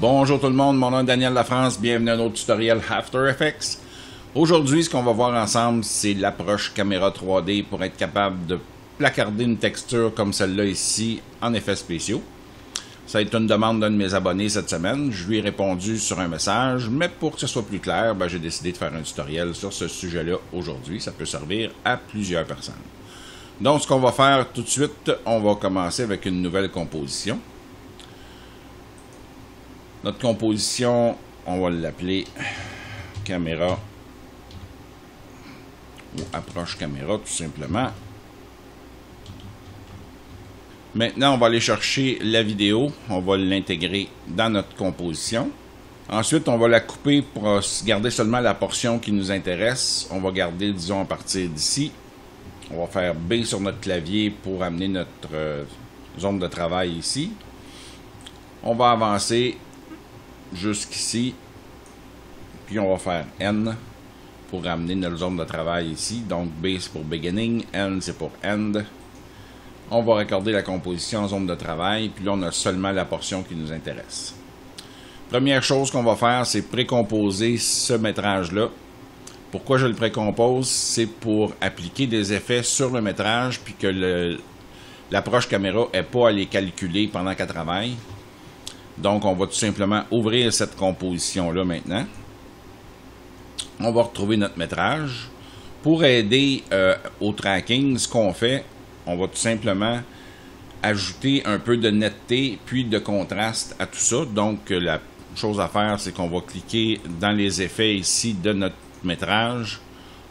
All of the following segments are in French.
Bonjour tout le monde, mon nom est Daniel Lafrance, bienvenue à un autre tutoriel After Effects. Aujourd'hui, ce qu'on va voir ensemble, c'est l'approche caméra 3D pour être capable de placarder une texture comme celle-là ici en effets spéciaux. Ça a été une demande d'un de mes abonnés cette semaine, je lui ai répondu sur un message, mais pour que ce soit plus clair, j'ai décidé de faire un tutoriel sur ce sujet-là aujourd'hui. Ça peut servir à plusieurs personnes. Donc, ce qu'on va faire tout de suite, on va commencer avec une nouvelle composition. Notre composition, on va l'appeler caméra ou approche caméra tout simplement. Maintenant, on va aller chercher la vidéo, on va l'intégrer dans notre composition. Ensuite, on va la couper pour garder seulement la portion qui nous intéresse. On va garder, disons, à partir d'ici. On va faire B sur notre clavier pour amener notre zone de travail ici. On va avancer jusqu'ici, puis on va faire N pour amener notre zone de travail ici. Donc B c'est pour beginning, N c'est pour end. On va raccorder la composition en zone de travail, puis là on a seulement la portion qui nous intéresse. Première chose qu'on va faire, c'est précomposer ce métrage-là. Pourquoi je le précompose? C'est pour appliquer des effets sur le métrage, puis que l'approche caméra n'ait pas à les calculer pendant qu'elle travaille. Donc, on va tout simplement ouvrir cette composition-là maintenant. On va retrouver notre métrage. Pour aider au tracking, ce qu'on fait, on va tout simplement ajouter un peu de netteté puis de contraste à tout ça. Donc, la chose à faire, c'est qu'on va cliquer dans les effets ici de notre métrage.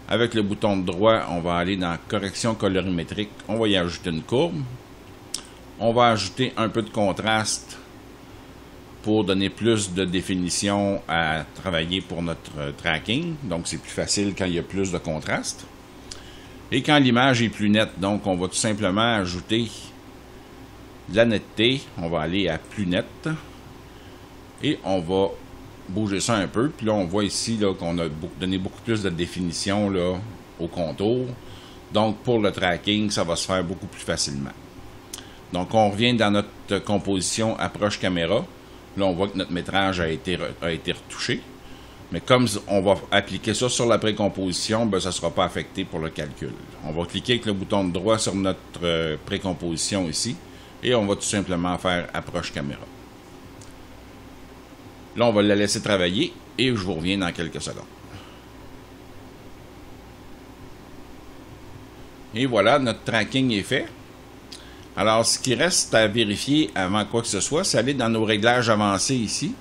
Avec le bouton de droit, on va aller dans correction colorimétrique. On va y ajouter une courbe. On va ajouter un peu de contraste pour donner plus de définition à travailler pour notre tracking. Donc, c'est plus facile quand il y a plus de contraste. Et quand l'image est plus nette, donc on va tout simplement ajouter de la netteté. On va aller à plus net. Et on va bouger ça un peu. Puis là, on voit ici qu'on a donné beaucoup plus de définition là, au contour. Donc, pour le tracking, ça va se faire beaucoup plus facilement. Donc, on revient dans notre composition approche caméra. Là, on voit que notre métrage a été retouché. Mais comme on va appliquer ça sur la précomposition, ça ne sera pas affecté pour le calcul. On va cliquer avec le bouton de droit sur notre précomposition ici. Et on va tout simplement faire approche caméra. Là, on va la laisser travailler et je vous reviens dans quelques secondes. Et voilà, notre tracking est fait. Alors, ce qui reste à vérifier avant quoi que ce soit, c'est aller dans nos réglages avancés ici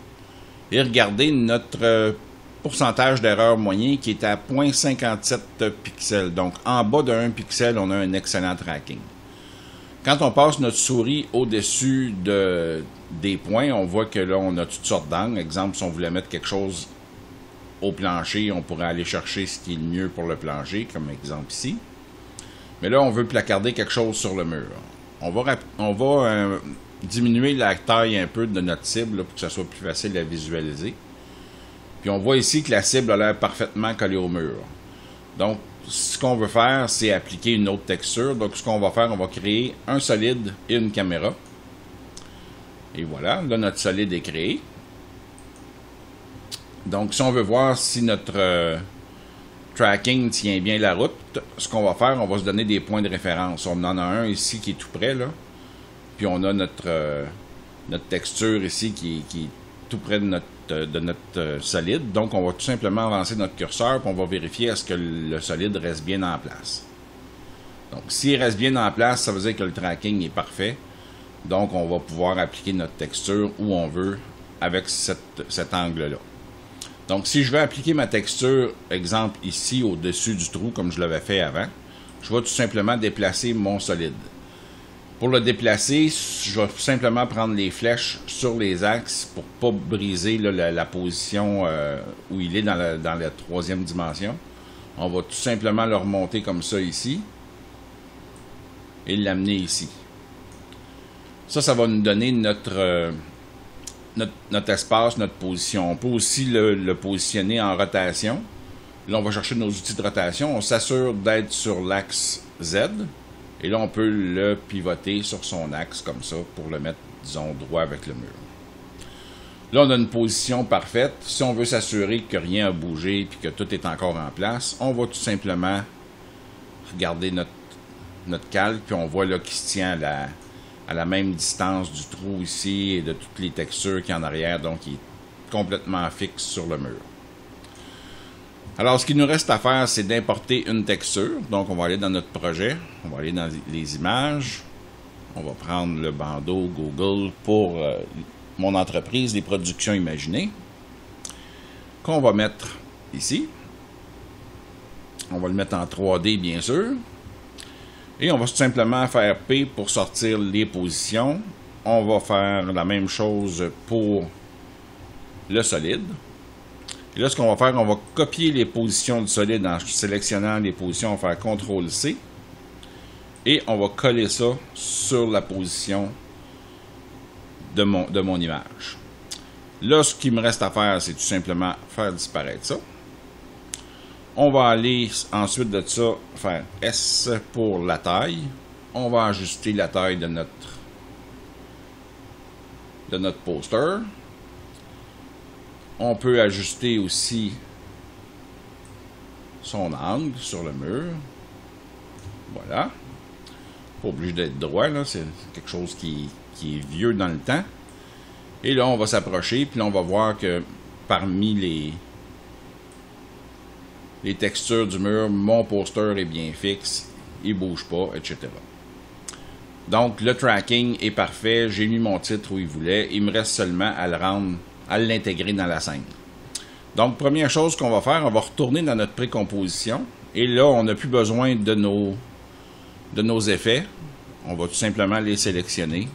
et regarder notre pourcentage d'erreur moyen qui est à 0.57 pixels. Donc, en bas de 1 pixel, on a un excellent tracking. Quand on passe notre souris au-dessus des points, on voit que là, on a toutes sortes d'angles. Exemple, si on voulait mettre quelque chose au plancher, on pourrait aller chercher ce qui est le mieux pour le plancher, comme exemple ici. Mais là, on veut placarder quelque chose sur le mur. On va diminuer la taille un peu de notre cible là, pour que ça soit plus facile à visualiser. Puis on voit ici que la cible a l'air parfaitement collée au mur. Donc, ce qu'on veut faire, c'est appliquer une autre texture. Donc, ce qu'on va faire, on va créer un solide et une caméra. Et voilà, là, notre solide est créé. Donc, si on veut voir si notre tracking tient bien la route, ce qu'on va faire, on va se donner des points de référence. On en a un ici qui est tout près, là. Puis on a notre texture ici qui est tout près de notre solide. Donc on va tout simplement avancer notre curseur, puis on va vérifier est-ce que le solide reste bien en place. Donc s'il reste bien en place, ça veut dire que le tracking est parfait. Donc on va pouvoir appliquer notre texture où on veut avec cet angle-là. Donc, si je veux appliquer ma texture, exemple ici, au-dessus du trou, comme je l'avais fait avant, je vais tout simplement déplacer mon solide. Pour le déplacer, je vais simplement prendre les flèches sur les axes pour ne pas briser là, la position où il est dans la troisième dimension. On va tout simplement le remonter comme ça ici et l'amener ici. Ça va nous donner notre espace, notre position. On peut aussi le positionner en rotation. Là, on va chercher nos outils de rotation. On s'assure d'être sur l'axe Z. Et là, on peut le pivoter sur son axe comme ça pour le mettre, disons, droit avec le mur. Là, on a une position parfaite. Si on veut s'assurer que rien n'a bougé et que tout est encore en place, on va tout simplement regarder notre calque, puis on voit là qu'il se tient à la même distance du trou ici et de toutes les textures qu'il y a en arrière, donc il est complètement fixe sur le mur. Alors, ce qu'il nous reste à faire, c'est d'importer une texture. Donc, on va aller dans notre projet, on va aller dans les images, on va prendre le bandeau Google pour mon entreprise, les productions imaginées, qu'on va mettre ici. On va le mettre en 3D, bien sûr. Et on va tout simplement faire P pour sortir les positions. On va faire la même chose pour le solide. Et là, ce qu'on va faire, on va copier les positions du solide en sélectionnant les positions. On va faire CTRL-C. Et on va coller ça sur la position de mon image. Là, ce qu'il me reste à faire, c'est tout simplement faire disparaître ça. On va aller ensuite de ça faire S pour la taille. On va ajuster la taille de notre poster. On peut ajuster aussi son angle sur le mur. Voilà. Pas obligé d'être droit, là. C'est quelque chose qui est vieux dans le temps. Et là, on va s'approcher, puis là, on va voir que parmi les textures du mur, mon poster est bien fixe, il bouge pas, etc. Donc, le tracking est parfait. J'ai mis mon titre où il voulait. Il me reste seulement à l'intégrer dans la scène. Donc, première chose qu'on va faire, on va retourner dans notre précomposition. Et là, on n'a plus besoin de nos effets. On va tout simplement les sélectionner.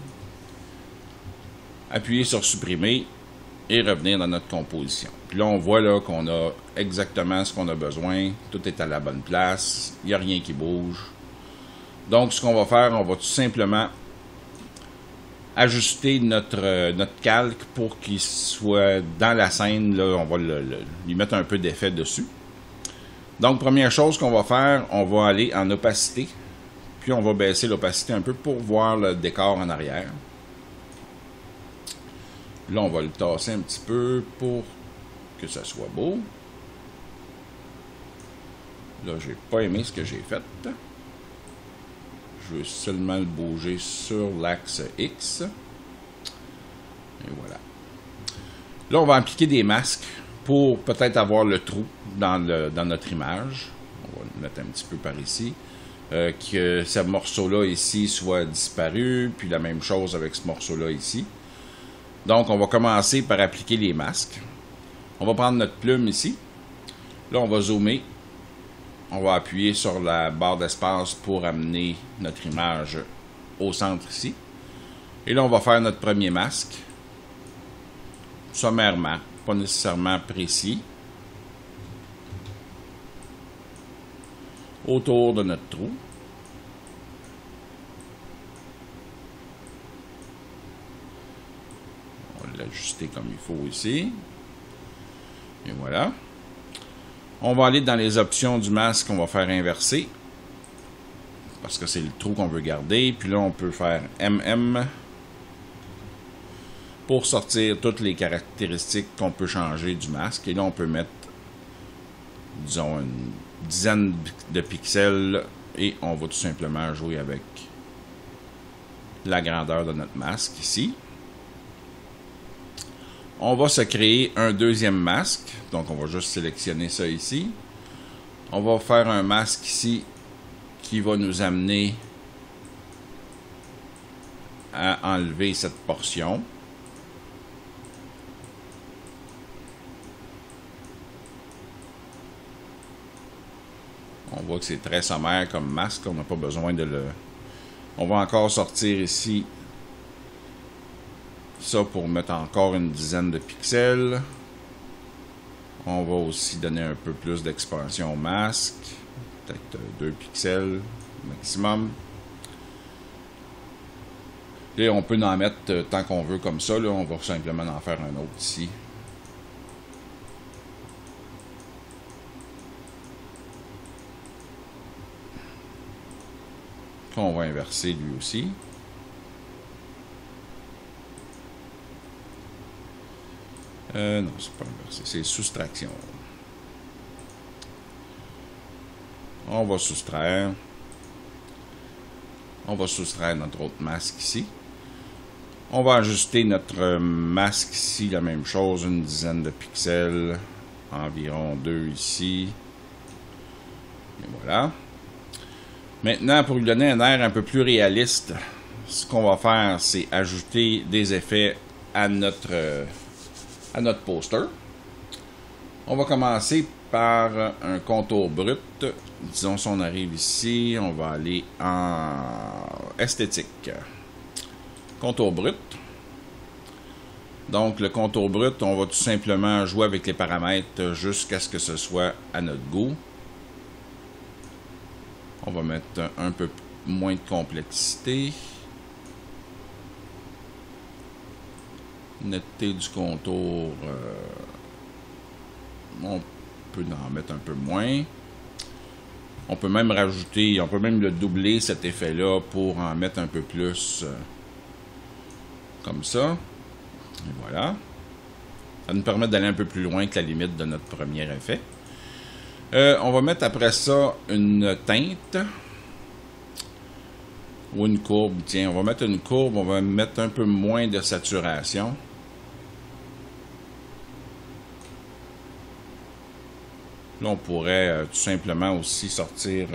Appuyer sur supprimer et revenir dans notre composition. Puis là, on voit là qu'on a exactement ce qu'on a besoin. Tout est à la bonne place. Il n'y a rien qui bouge. Donc, ce qu'on va faire, on va tout simplement ajuster notre calque pour qu'il soit dans la scène. Là, on va lui mettre un peu d'effet dessus. Donc, première chose qu'on va faire, on va aller en opacité. Puis, on va baisser l'opacité un peu pour voir le décor en arrière. Là, on va le tasser un petit peu pour que ça soit beau. Là, j'ai pas aimé ce que j'ai fait. Je veux seulement le bouger sur l'axe X. Et voilà. Là, on va appliquer des masques pour peut-être avoir le trou dans notre image. On va le mettre un petit peu par ici. Que ce morceau-là ici soit disparu. Puis la même chose avec ce morceau-là ici. Donc, on va commencer par appliquer les masques. On va prendre notre plume ici. Là, on va zoomer. On va appuyer sur la barre d'espace pour amener notre image au centre ici. Et là, on va faire notre premier masque. Sommairement, pas nécessairement précis. Autour de notre trou. L'ajuster comme il faut ici. Et voilà. On va aller dans les options du masque, on va faire inverser. Parce que c'est le trou qu'on veut garder. Puis là, on peut faire MM pour sortir toutes les caractéristiques qu'on peut changer du masque. Et là, on peut mettre, disons, une dizaine de pixels. Et on va tout simplement jouer avec la grandeur de notre masque ici. On va se créer un deuxième masque. Donc, on va juste sélectionner ça ici. On va faire un masque ici qui va nous amener à enlever cette portion. On voit que c'est très sommaire comme masque. On n'a pas besoin de le... On va encore sortir ici ça pour mettre encore une dizaine de pixels. On va aussi donner un peu plus d'expansion au masque. Peut-être 2 pixels maximum. Et on peut en mettre tant qu'on veut comme ça. Là, on va simplement en faire un autre ici. On va inverser lui aussi. Non, c'est pas inversé, c'est soustraction. On va soustraire. On va soustraire notre autre masque ici. On va ajuster notre masque ici, la même chose, une dizaine de pixels, environ 2 ici. Et voilà. Maintenant, pour lui donner un air un peu plus réaliste, ce qu'on va faire, c'est ajouter des effets à notre poster. On va commencer par un contour brut. Disons, si on arrive ici, on va aller en esthétique. Contour brut. Donc, le contour brut, on va tout simplement jouer avec les paramètres jusqu'à ce que ce soit à notre goût. On va mettre un peu moins de complexité. Netteté du contour, on peut en mettre un peu moins. On peut même rajouter, on peut même le doubler cet effet-là pour en mettre un peu plus comme ça. Et voilà. Ça nous permet d'aller un peu plus loin que la limite de notre premier effet. On va mettre après ça une teinte ou une courbe. Tiens, on va mettre une courbe, on va mettre un peu moins de saturation. Là, on pourrait tout simplement aussi sortir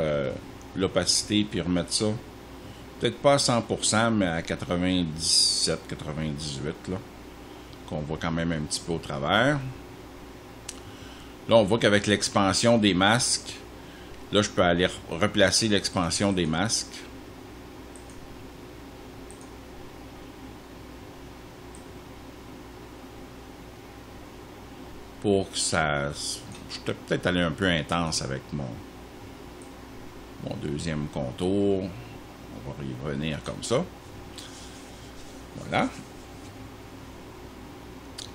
l'opacité puis remettre ça. Peut-être pas à 100%, mais à 97, 98, là. Qu'on voit quand même un petit peu au travers. Là, on voit qu'avec l'expansion des masques, là, je peux aller replacer l'expansion des masques. Pour que ça... Je peux peut-être aller un peu intense avec mon deuxième contour. On va y revenir comme ça. Voilà.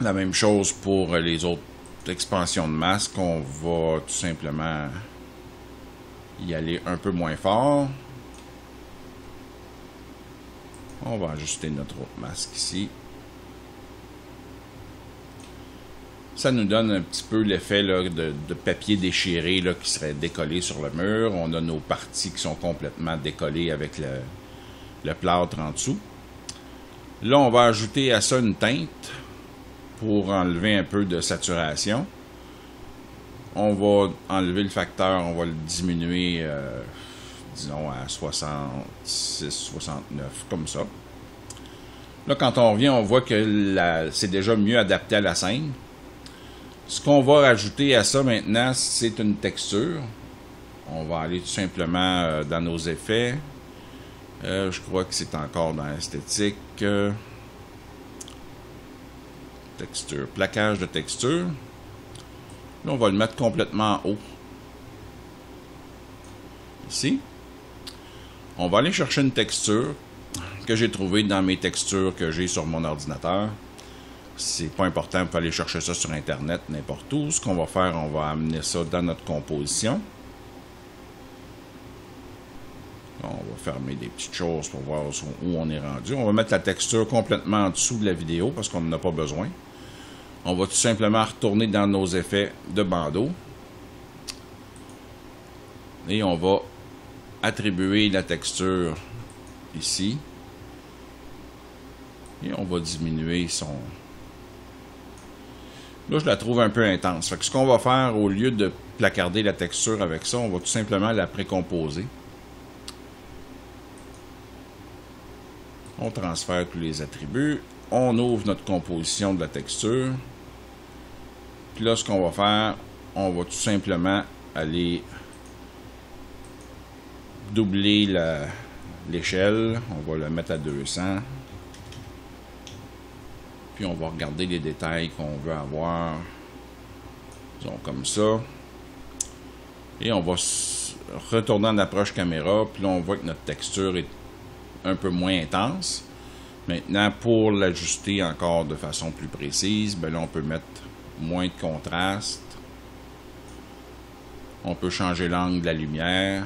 La même chose pour les autres expansions de masque. On va tout simplement y aller un peu moins fort. On va ajuster notre autre masque ici. Ça nous donne un petit peu l'effet de papier déchiré là, qui serait décollé sur le mur. On a nos parties qui sont complètement décollées avec le plâtre en dessous. Là, on va ajouter à ça une teinte pour enlever un peu de saturation. On va enlever le facteur, on va le diminuer, disons, à 66, 69, comme ça. Là, quand on revient, on voit que c'est déjà mieux adapté à la scène. Ce qu'on va rajouter à ça maintenant, c'est une texture. On va aller tout simplement dans nos effets. Je crois que c'est encore dans l'esthétique. Texture, plaquage de texture. Là, on va le mettre complètement en haut. Ici. On va aller chercher une texture que j'ai trouvée dans mes textures que j'ai sur mon ordinateur. C'est pas important, vous pouvez aller chercher ça sur Internet, n'importe où. Ce qu'on va faire, on va amener ça dans notre composition. On va fermer des petites choses pour voir où on est rendu. On va mettre la texture complètement en dessous de la vidéo parce qu'on n'en a pas besoin. On va tout simplement retourner dans nos effets de bandeau. Et on va attribuer la texture ici. Et on va diminuer son... Là, je la trouve un peu intense. Fait que ce qu'on va faire, au lieu de placarder la texture avec ça, on va tout simplement la précomposer. On transfère tous les attributs. On ouvre notre composition de la texture. Puis là, ce qu'on va faire, on va tout simplement aller doubler l'échelle. On va le mettre à 200. Puis on va regarder les détails qu'on veut avoir. Disons comme ça. Et on va retourner en approche caméra. Puis là, on voit que notre texture est un peu moins intense. Maintenant, pour l'ajuster encore de façon plus précise, ben là, on peut mettre moins de contraste. On peut changer l'angle de la lumière,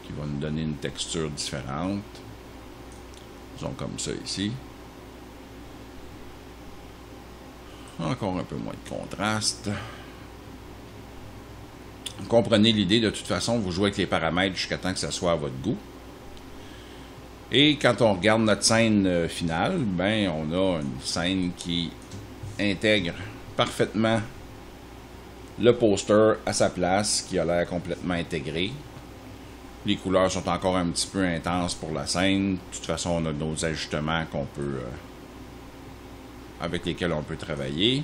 qui va nous donner une texture différente. Disons comme ça ici. Encore un peu moins de contraste. Comprenez l'idée, de toute façon, vous jouez avec les paramètres jusqu'à temps que ça soit à votre goût. Et quand on regarde notre scène finale, ben on a une scène qui intègre parfaitement le poster à sa place, qui a l'air complètement intégré. Les couleurs sont encore un petit peu intenses pour la scène. De toute façon, on a nos ajustements qu'on peut, avec lesquels on peut travailler.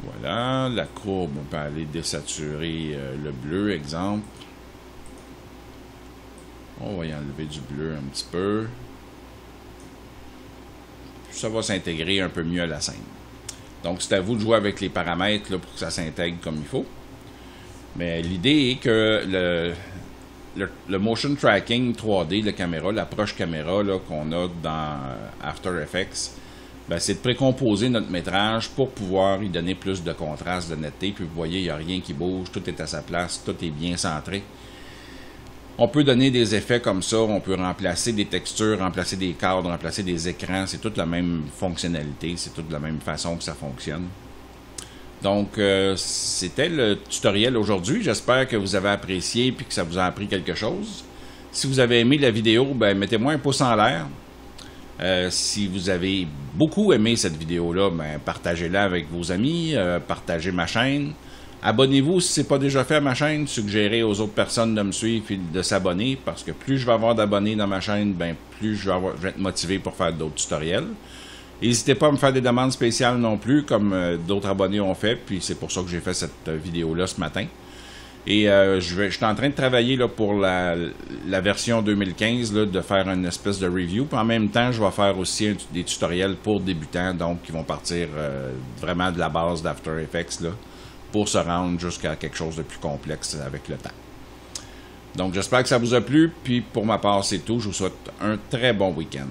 Voilà, la courbe, on peut aller désaturer le bleu, exemple. On va y enlever du bleu un petit peu. Ça va s'intégrer un peu mieux à la scène. Donc, c'est à vous de jouer avec les paramètres là, pour que ça s'intègre comme il faut. Mais l'idée est que le motion tracking 3D, la caméra, l'approche caméra qu'on a dans After Effects, ben, c'est de précomposer notre métrage pour pouvoir y donner plus de contraste, de netteté. Puis vous voyez, il n'y a rien qui bouge, tout est à sa place, tout est bien centré. On peut donner des effets comme ça, on peut remplacer des textures, remplacer des cadres, remplacer des écrans. C'est toute la même fonctionnalité, c'est toute la même façon que ça fonctionne. Donc, c'était le tutoriel aujourd'hui. J'espère que vous avez apprécié et que ça vous a appris quelque chose. Si vous avez aimé la vidéo, ben, mettez-moi un pouce en l'air. Si vous avez beaucoup aimé cette vidéo-là, ben, partagez-la avec vos amis, partagez ma chaîne. Abonnez-vous si ce n'est pas déjà fait à ma chaîne. Suggérez aux autres personnes de me suivre et de s'abonner, parce que plus je vais avoir d'abonnés dans ma chaîne, ben, plus je vais être motivé pour faire d'autres tutoriels. N'hésitez pas à me faire des demandes spéciales non plus, comme d'autres abonnés ont fait, puis c'est pour ça que j'ai fait cette vidéo-là ce matin. Et je suis en train de travailler là, pour la version 2015, là, de faire une espèce de review. Puis en même temps, je vais faire aussi des tutoriels pour débutants, donc qui vont partir vraiment de la base d'After Effects là, pour se rendre jusqu'à quelque chose de plus complexe avec le temps. Donc j'espère que ça vous a plu, puis pour ma part c'est tout. Je vous souhaite un très bon week-end.